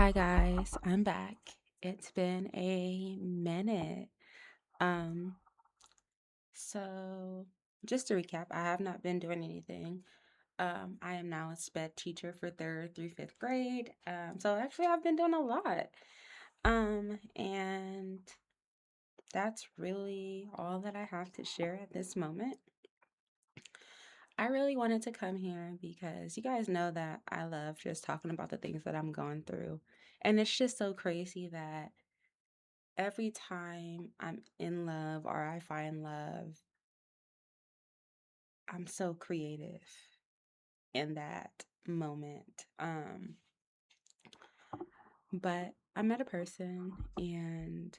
Hi guys, I'm back. It's been a minute. Um, so just to recap, I have not been doing anything. I am now a sped teacher for third through fifth grade. So actually I've been doing a lot. And that's really all that I have to share at this moment. I really wanted to come here because you guys know that I love just talking about the things that I'm going through. And it's just so crazy that every time I'm in love or I find love, I'm so creative in that moment. But I met a person and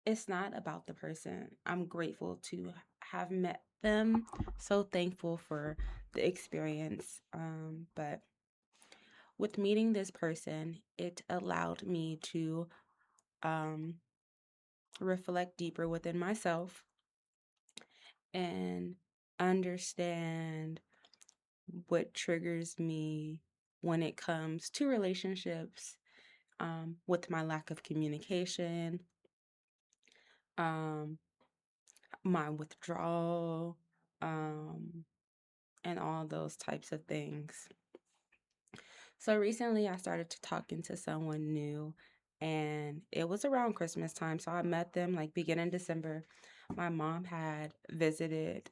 it's not about the person. I'm grateful to have met them. So thankful for the experience. But with meeting this person, it allowed me to um, reflect deeper within myself and understand what triggers me when it comes to relationships, with my lack of communication, um, my withdrawal, um, and all those types of things. So recently I started to talking to someone new and it was around Christmas time. So I met them like beginning December. My mom had visited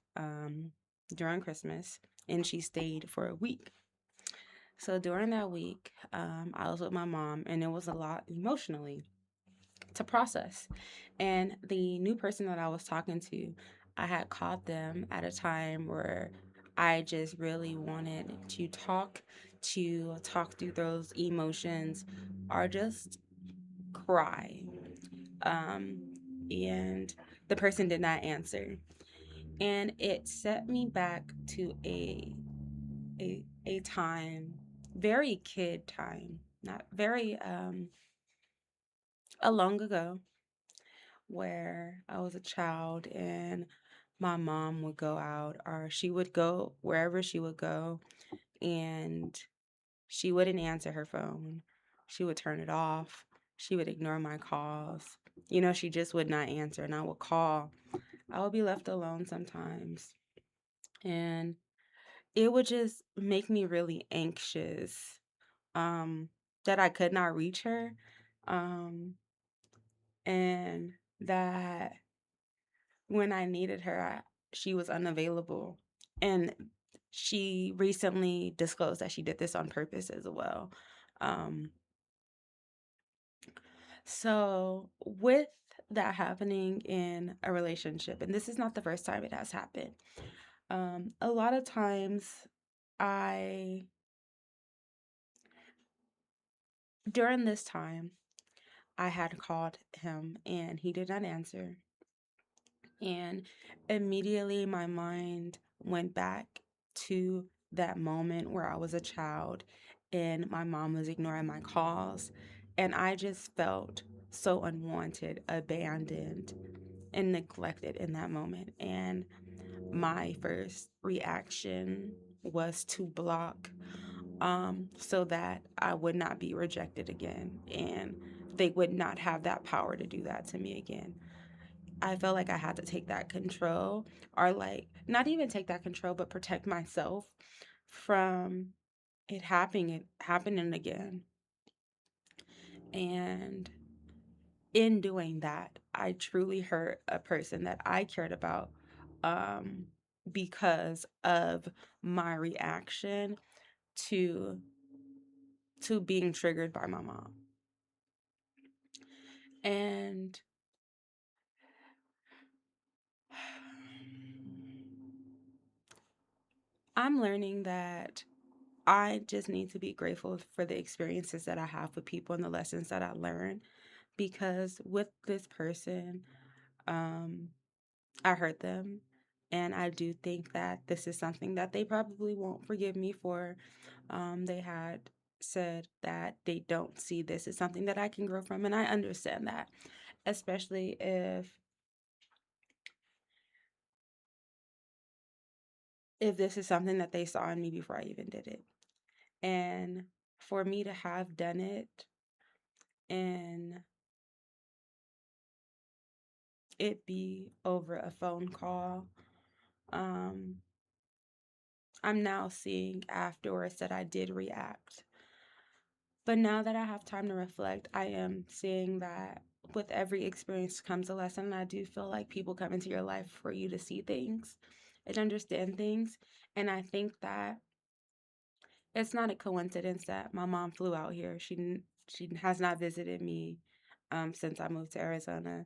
during Christmas and she stayed for a week. So during that week, I was with my mom, and it was a lot emotionally to process. And the new person that I was talking to, I had caught them at a time where I just really wanted to talk through those emotions or just cry. Um, and the person did not answer. And it set me back to a time, very kid time, not very a long ago, where I was a child and my mom would go out or she would go wherever she would go and she wouldn't answer her phone. She would turn it off. She would ignore my calls. She just would not answer and I would call. I would be left alone sometimes. And it would just make me really anxious, um, that I could not reach her, um, and that when I needed her, she was unavailable. And she recently disclosed that she did this on purpose as well. Um, so, with that happening in a relationship, and this is not the first time it has happened, a lot of times I, during this time, I had called him and he did not answer. And immediately my mind went back to that moment where I was a child and my mom was ignoring my calls. And I just felt so unwanted, abandoned, and neglected in that moment. And my first reaction was to block, so that I would not be rejected again. And they would not have that power to do that to me again. I felt like I had to take that control, or like not even take that control, but protect myself from it happening again. And in doing that, I truly hurt a person that I cared about, um, because of my reaction to being triggered by my mom. And I'm learning that I just need to be grateful for the experiences that I have with people and the lessons that I learn, because with this person, um, I hurt them. And I do think that this is something that they probably won't forgive me for. They had said that they don't see this as something that I can grow from, and I understand that, especially if this is something that they saw in me before I even did it. And for me to have done it and it be over a phone call, um, I'm now seeing afterwards that I did react. But now that I have time to reflect, I am seeing that with every experience comes a lesson. And I do feel like people come into your life for you to see things and understand things. And I think that it's not a coincidence that my mom flew out here. She has not visited me since I moved to Arizona.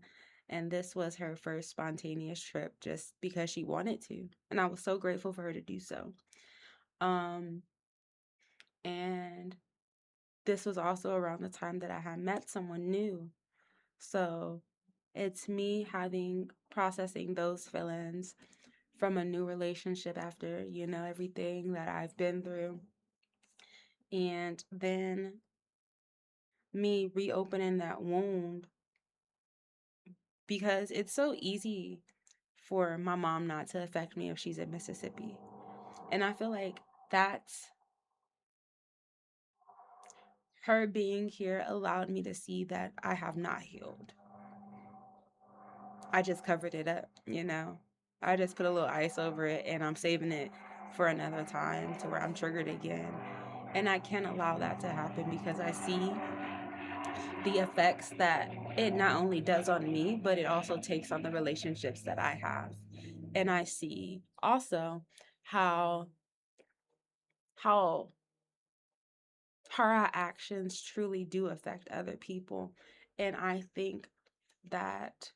And this was her first spontaneous trip just because she wanted to. And I was so grateful for her to do so. Um, and this was also around the time that I had met someone new. So it's me having processing those feelings from a new relationship after, everything that I've been through. And then me reopening that wound because it's so easy for my mom not to affect me if she's in Mississippi. And I feel like that's her being here allowed me to see that I have not healed. I just covered it up. I just put a little ice over it and I'm saving it for another time to where I'm triggered again. And I can't allow that to happen because I see the effects that it not only does on me, but it also takes on the relationships that I have. And I see also how how how our actions truly do affect other people. And I think that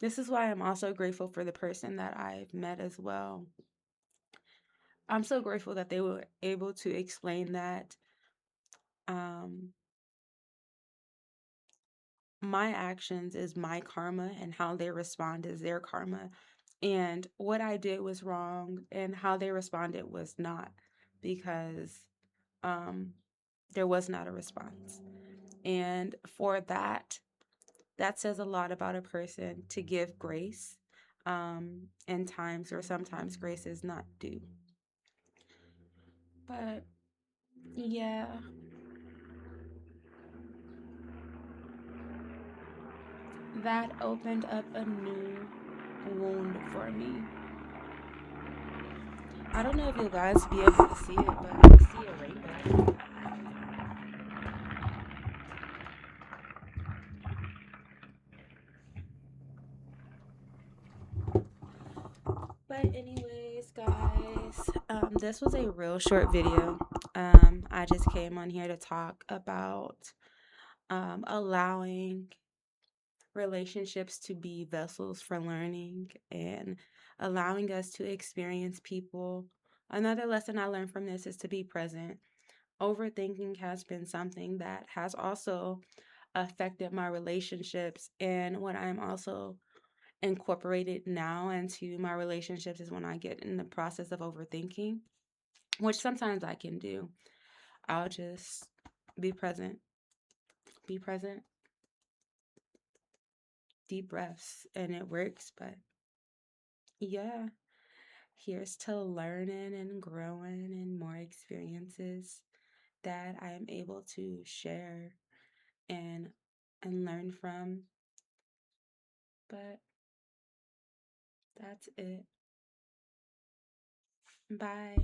this is why I'm also grateful for the person that I've met as well. I'm so grateful that they were able to explain that um, my actions is my karma and how they respond is their karma. And what I did was wrong and how they responded was not because um, there was not a response. And for that, that says a lot about a person to give grace in times where sometimes grace is not due. But yeah, that opened up a new wound for me. I don't know if you guys be able to see it, but I see a rainbow. But anyways, guys, this was a real short video. I just came on here to talk about allowing relationships to be vessels for learning and allowing us to experience people. Another lesson I learned from this is to be present. Overthinking has been something that has also affected my relationships, and what I'm also incorporated now into my relationships is when I get in the process of overthinking, which sometimes I can do. I'll just be present, be present, deep breaths, and it works. But yeah, here's to learning and growing and more experiences that I am able to share and learn from. But that's it. Bye.